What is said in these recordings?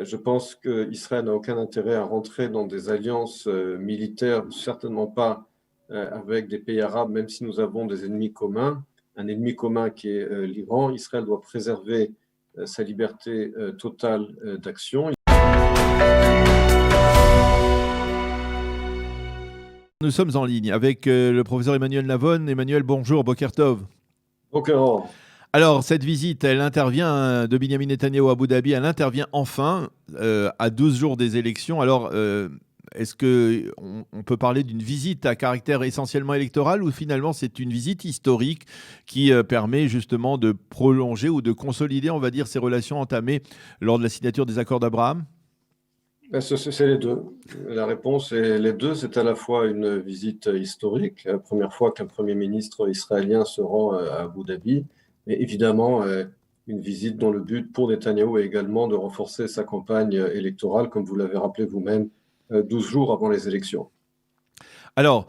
Je pense qu'Israël n'a aucun intérêt à rentrer dans des alliances militaires, certainement pas avec des pays arabes, même si nous avons des ennemis communs. Un ennemi commun qui est l'Iran. Israël doit préserver sa liberté totale d'action. Nous sommes en ligne avec le professeur Emmanuel Navon. Emmanuel, bonjour, Boker Tov. Bonjour. Alors, cette visite, elle intervient de Binyamin Netanyahou à Abu Dhabi, elle intervient enfin à 12 jours des élections. Alors, est-ce qu'on peut parler d'une visite à caractère essentiellement électoral ou finalement c'est une visite historique qui permet justement de prolonger ou de consolider, on va dire, ces relations entamées lors de la signature des accords d'Abraham ? C'est les deux. La réponse est les deux. C'est à la fois une visite historique, la première fois qu'un Premier ministre israélien se rend à Abu Dhabi, mais évidemment une visite dont le but pour Netanyahou est également de renforcer sa campagne électorale, comme vous l'avez rappelé vous-même, 12 jours avant les élections. Alors,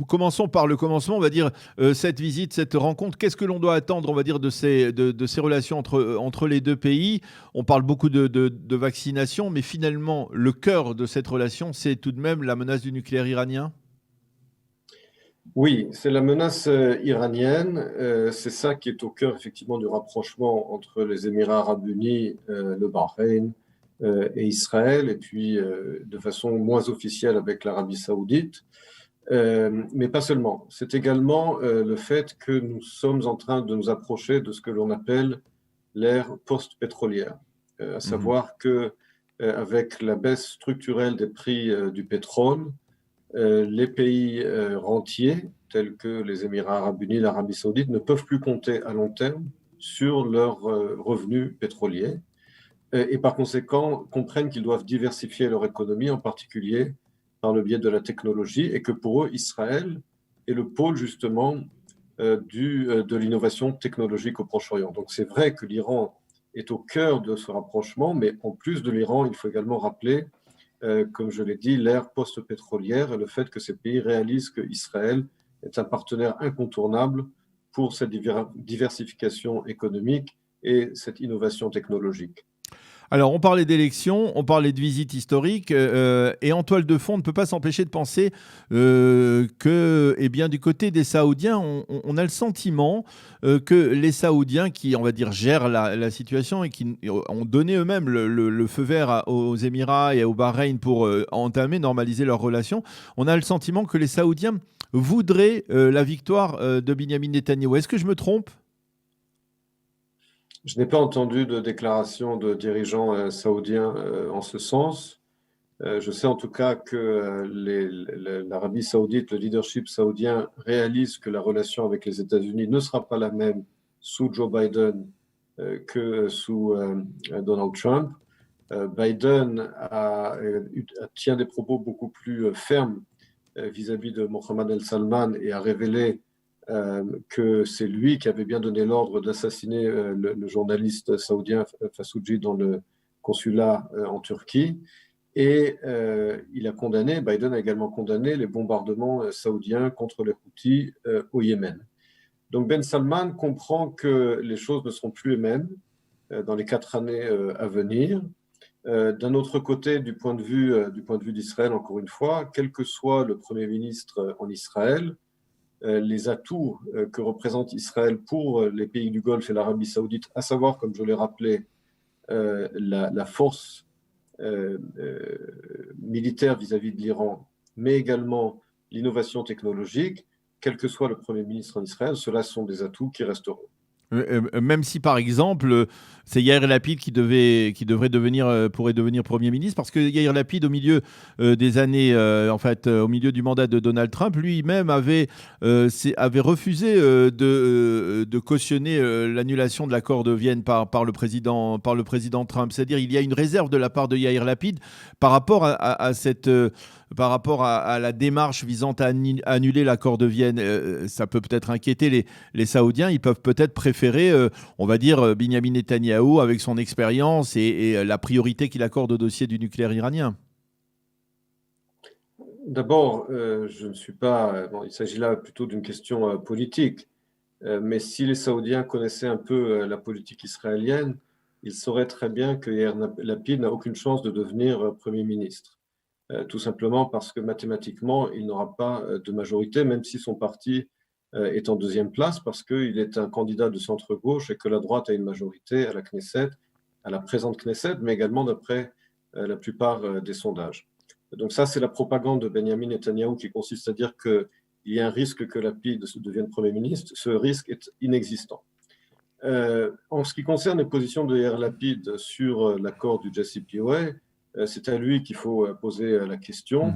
commençons par le commencement, on va dire, cette visite, cette rencontre, qu'est-ce que l'on doit attendre, on va dire, de ces relations entre les deux pays ? On parle beaucoup de vaccination, mais finalement, le cœur de cette relation, c'est tout de même la menace du nucléaire iranien ? Oui, c'est la menace iranienne. C'est ça qui est au cœur, effectivement, du rapprochement entre les Émirats arabes unis, le Bahreïn et Israël, et puis de façon moins officielle avec l'Arabie saoudite. Mais pas seulement. C'est également le fait que nous sommes en train de nous approcher de ce que l'on appelle l'ère post-pétrolière, à savoir que avec la baisse structurelle des prix du pétrole, les pays rentiers, tels que les Émirats arabes unis, l'Arabie saoudite, ne peuvent plus compter à long terme sur leurs revenus pétroliers et par conséquent comprennent qu'ils doivent diversifier leur économie, en particulier par le biais de la technologie, et que pour eux, Israël est le pôle justement de l'innovation technologique au Proche-Orient. Donc c'est vrai que l'Iran est au cœur de ce rapprochement, mais en plus de l'Iran, il faut également rappeler, comme je l'ai dit, l'ère post-pétrolière et le fait que ces pays réalisent qu'Israël est un partenaire incontournable pour cette diversification économique et cette innovation technologique. Alors, on parlait d'élections, on parlait de visites historiques, et en toile de fond, on ne peut pas s'empêcher de penser que, eh bien, du côté des Saoudiens, on a le sentiment que les Saoudiens qui, on va dire, gèrent la situation et qui ont donné eux-mêmes le feu vert aux Émirats et au Bahreïn pour entamer, normaliser leurs relations, on a le sentiment que les Saoudiens voudraient la victoire de Binyamin Netanyahou. Est-ce que je me trompe ? Je n'ai pas entendu de déclaration de dirigeants saoudiens en ce sens. Je sais en tout cas que l'Arabie saoudite, le leadership saoudien réalise que la relation avec les États-Unis ne sera pas la même sous Joe Biden que sous Donald Trump. Biden tient des propos beaucoup plus fermes vis-à-vis de Mohammed El Salman et a révélé que c'est lui qui avait bien donné l'ordre d'assassiner le journaliste saoudien Fassouji dans le consulat en Turquie. Et Biden a également condamné les bombardements saoudiens contre les Houthis au Yémen. Donc Ben Salman comprend que les choses ne seront plus les mêmes dans les 4 années à venir. D'un autre côté, du point de vue d'Israël, encore une fois, quel que soit le Premier ministre en Israël, les atouts que représente Israël pour les pays du Golfe et l'Arabie saoudite, à savoir, comme je l'ai rappelé, la force militaire vis-à-vis de l'Iran, mais également l'innovation technologique, quel que soit le Premier ministre en Israël, ceux-là sont des atouts qui resteront. Même si, par exemple, c'est Yair Lapid qui pourrait devenir Premier ministre, parce que Yair Lapid, au milieu des années, au milieu du mandat de Donald Trump, lui-même avait refusé de cautionner l'annulation de l'accord de Vienne par le président Trump. C'est-à-dire, il y a une réserve de la part de Yair Lapid par rapport par rapport à la démarche visant à annuler l'accord de Vienne. Ça peut peut-être inquiéter les Saoudiens. Ils peuvent peut-être préférer, on va dire, Binyamin Netanyahou avec son expérience et la priorité qu'il accorde au dossier du nucléaire iranien. D'abord, je ne suis pas. Il s'agit là plutôt d'une question politique. Mais si les Saoudiens connaissaient un peu la politique israélienne, il saurait très bien que Yair Lapid n'a aucune chance de devenir Premier ministre. Tout simplement parce que mathématiquement, il n'aura pas de majorité, même si son parti est en deuxième place, parce qu'il est un candidat de centre-gauche et que la droite a une majorité à la Knesset, à la présente Knesset, mais également d'après la plupart des sondages. Donc ça, c'est la propagande de Benjamin Netanyahou qui consiste à dire qu'il y a un risque que Lapid devienne Premier ministre. Ce risque est inexistant. En ce qui concerne les positions de Yair Lapid sur l'accord du JCPOA, c'est à lui qu'il faut poser la question.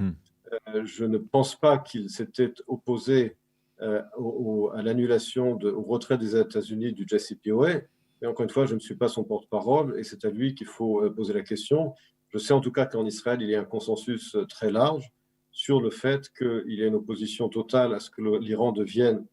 Je ne pense pas qu'il s'était opposé à l'annulation, au retrait des États-Unis du JCPOA. Mais encore une fois, je ne suis pas son porte-parole et c'est à lui qu'il faut poser la question. Je sais en tout cas qu'en Israël, il y a un consensus très large sur le fait qu'il y a une opposition totale à ce que l'Iran devienne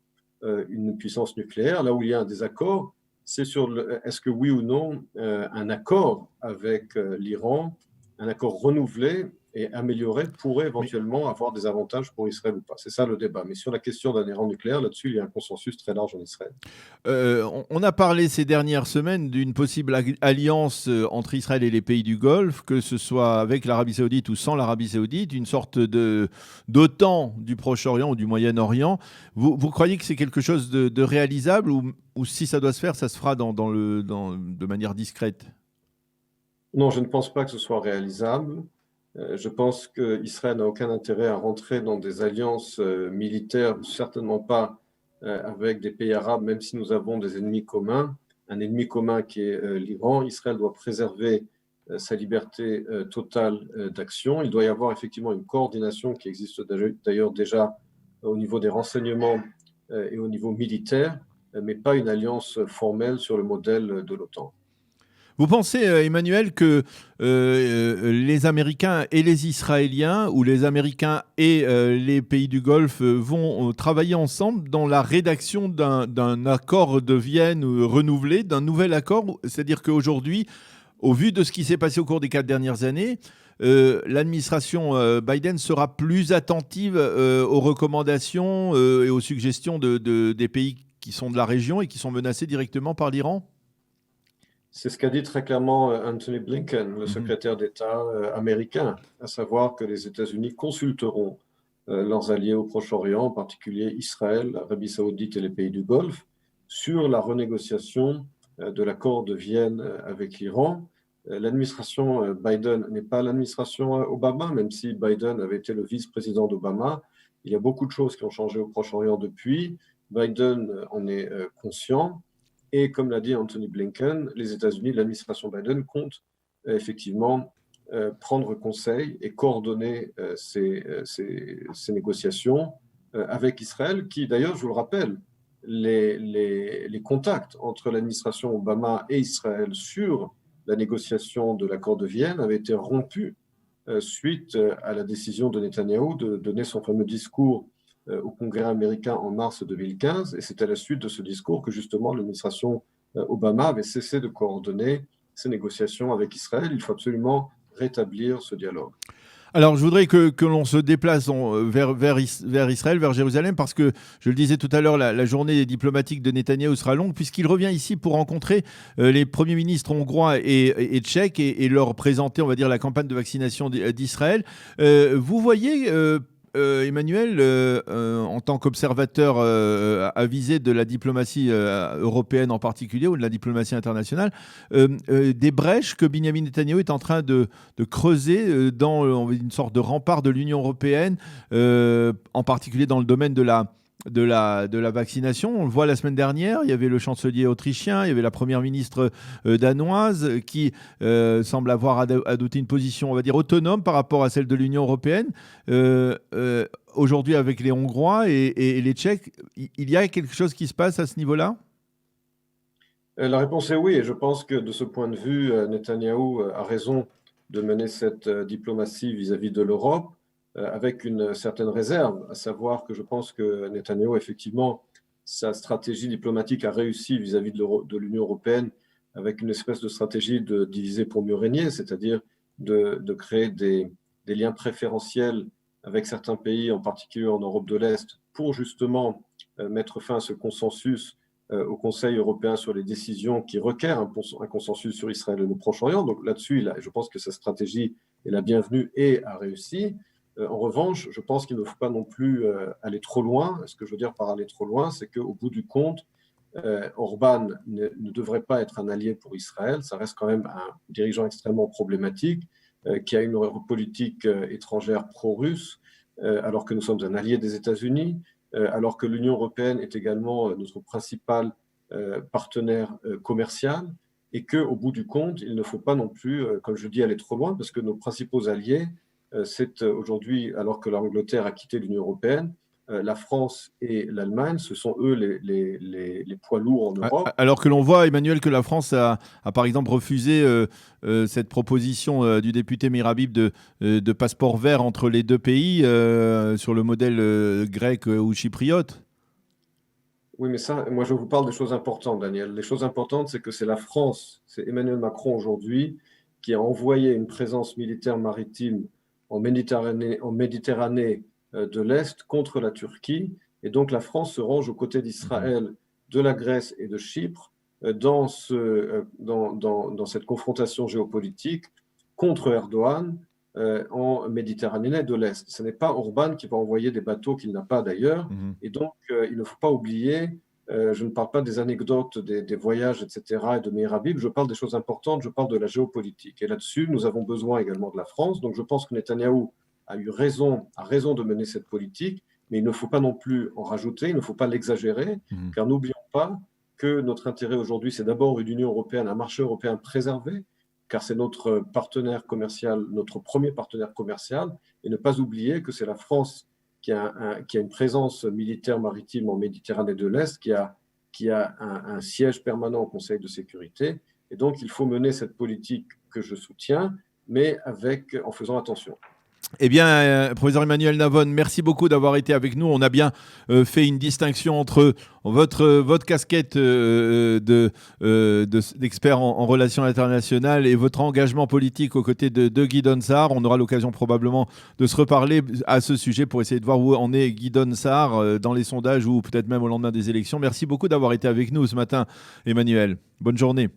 une puissance nucléaire. Là où il y a un désaccord, c'est sur est-ce que oui ou non un accord avec l'Iran, un accord renouvelé et amélioré pourrait éventuellement avoir des avantages pour Israël ou pas. C'est ça le débat. Mais sur la question d'un Iran nucléaire, là-dessus, il y a un consensus très large en Israël. On a parlé ces dernières semaines d'une possible alliance entre Israël et les pays du Golfe, que ce soit avec l'Arabie Saoudite ou sans l'Arabie Saoudite, une sorte d'OTAN du Proche-Orient ou du Moyen-Orient. Vous croyez que c'est quelque chose de réalisable ou si ça doit se faire, ça se fera de manière discrète? Non, je ne pense pas que ce soit réalisable. Je pense qu'Israël n'a aucun intérêt à rentrer dans des alliances militaires, certainement pas avec des pays arabes, même si nous avons des ennemis communs. Un ennemi commun qui est l'Iran. Israël doit préserver sa liberté totale d'action. Il doit y avoir effectivement une coordination qui existe d'ailleurs déjà au niveau des renseignements et au niveau militaire, mais pas une alliance formelle sur le modèle de l'OTAN. Vous pensez, Emmanuel, que les Américains et les Israéliens, ou les Américains et les pays du Golfe vont travailler ensemble dans la rédaction d'un accord de Vienne renouvelé, d'un nouvel accord? C'est-à-dire qu'aujourd'hui, au vu de ce qui s'est passé au cours des 4 dernières années, l'administration Biden sera plus attentive aux recommandations et aux suggestions des pays qui sont de la région et qui sont menacés directement par l'Iran? C'est ce qu'a dit très clairement Anthony Blinken, le secrétaire d'État américain, à savoir que les États-Unis consulteront leurs alliés au Proche-Orient, en particulier Israël, l'Arabie Saoudite et les pays du Golfe, sur la renégociation de l'accord de Vienne avec l'Iran. L'administration Biden n'est pas l'administration Obama, même si Biden avait été le vice-président d'Obama. Il y a beaucoup de choses qui ont changé au Proche-Orient depuis. Biden en est conscient. Et comme l'a dit Anthony Blinken, les États-Unis, l'administration Biden compte effectivement prendre conseil et coordonner ces négociations avec Israël, qui d'ailleurs, je vous le rappelle, les contacts entre l'administration Obama et Israël sur la négociation de l'accord de Vienne avaient été rompus suite à la décision de Netanyahou de donner son fameux discours au Congrès américain en mars 2015, et c'est à la suite de ce discours que justement l'administration Obama avait cessé de coordonner ces négociations avec Israël. Il faut absolument rétablir ce dialogue. Alors, je voudrais que l'on se déplace vers Israël, vers Jérusalem, parce que, je le disais tout à l'heure, la journée diplomatique de Netanyahou sera longue, puisqu'il revient ici pour rencontrer les premiers ministres hongrois et tchèques et leur présenter, on va dire, la campagne de vaccination d'Israël. Vous voyez... Emmanuel, en tant qu'observateur avisé de la diplomatie européenne en particulier, ou de la diplomatie internationale, des brèches que Benjamin Netanyahou est en train de creuser dans une sorte de rempart de l'Union européenne, en particulier dans le domaine de la vaccination. On le voit la semaine dernière, il y avait le chancelier autrichien, il y avait la première ministre danoise qui semble avoir adopté une position, on va dire, autonome par rapport à celle de l'Union européenne. Aujourd'hui, avec les Hongrois et les Tchèques, il y a quelque chose qui se passe à ce niveau-là? La réponse est oui, et je pense que de ce point de vue, Netanyahou a raison de mener cette diplomatie vis-à-vis de l'Europe, avec une certaine réserve, à savoir que je pense que Netanyahou, effectivement, sa stratégie diplomatique a réussi vis-à-vis de l'Union européenne avec une espèce de stratégie de diviser pour mieux régner, c'est-à-dire de créer des liens préférentiels avec certains pays, en particulier en Europe de l'Est, pour justement mettre fin à ce consensus au Conseil européen sur les décisions qui requièrent un consensus sur Israël et le Proche-Orient. Donc là-dessus, je pense que sa stratégie est la bienvenue et a réussi. En revanche, je pense qu'il ne faut pas non plus aller trop loin. Ce que je veux dire par aller trop loin, c'est qu'au bout du compte, Orban ne devrait pas être un allié pour Israël. Ça reste quand même un dirigeant extrêmement problématique qui a une politique étrangère pro-russe, alors que nous sommes un allié des États-Unis, alors que l'Union européenne est également notre principal partenaire commercial, et qu'au bout du compte, il ne faut pas non plus, comme je dis, aller trop loin, parce que nos principaux alliés, c'est aujourd'hui, alors que l'Angleterre a quitté l'Union européenne, la France et l'Allemagne, ce sont eux les poids lourds en Europe. Alors que l'on voit, Emmanuel, que la France a par exemple refusé cette proposition du député Mirabib de passeport vert entre les deux pays sur le modèle grec ou chypriote. Oui, mais ça, moi je vous parle des choses importantes, Daniel. Les choses importantes, c'est que c'est la France, c'est Emmanuel Macron aujourd'hui qui a envoyé une présence militaire maritime en Méditerranée de l'Est contre la Turquie. Et donc la France se range aux côtés d'Israël, de la Grèce et de Chypre dans cette confrontation géopolitique contre Erdogan en Méditerranée de l'Est. Ce n'est pas Orban qui va envoyer des bateaux qu'il n'a pas d'ailleurs. Et donc, il ne faut pas oublier, je ne parle pas des anecdotes des voyages, etc., et de Meir Habib, je parle des choses importantes, je parle de la géopolitique. Et là-dessus, nous avons besoin également de la France. Donc, je pense que Netanyahou a raison de mener cette politique, mais il ne faut pas non plus en rajouter, il ne faut pas l'exagérer, car n'oublions pas que notre intérêt aujourd'hui, c'est d'abord une Union européenne, un marché européen préservé, car c'est notre partenaire commercial, notre premier partenaire commercial, et ne pas oublier que c'est la France qui a une présence militaire maritime en Méditerranée de l'Est, qui a un siège permanent au Conseil de sécurité. Et donc, il faut mener cette politique que je soutiens, mais en faisant attention. Eh bien, professeur Emmanuel Navon, merci beaucoup d'avoir été avec nous. On a bien fait une distinction entre votre casquette d'expert en relations internationales et votre engagement politique aux côtés de Guidon Saar. On aura l'occasion probablement de se reparler à ce sujet pour essayer de voir où en est Guidon Saar dans les sondages ou peut-être même au lendemain des élections. Merci beaucoup d'avoir été avec nous ce matin, Emmanuel. Bonne journée.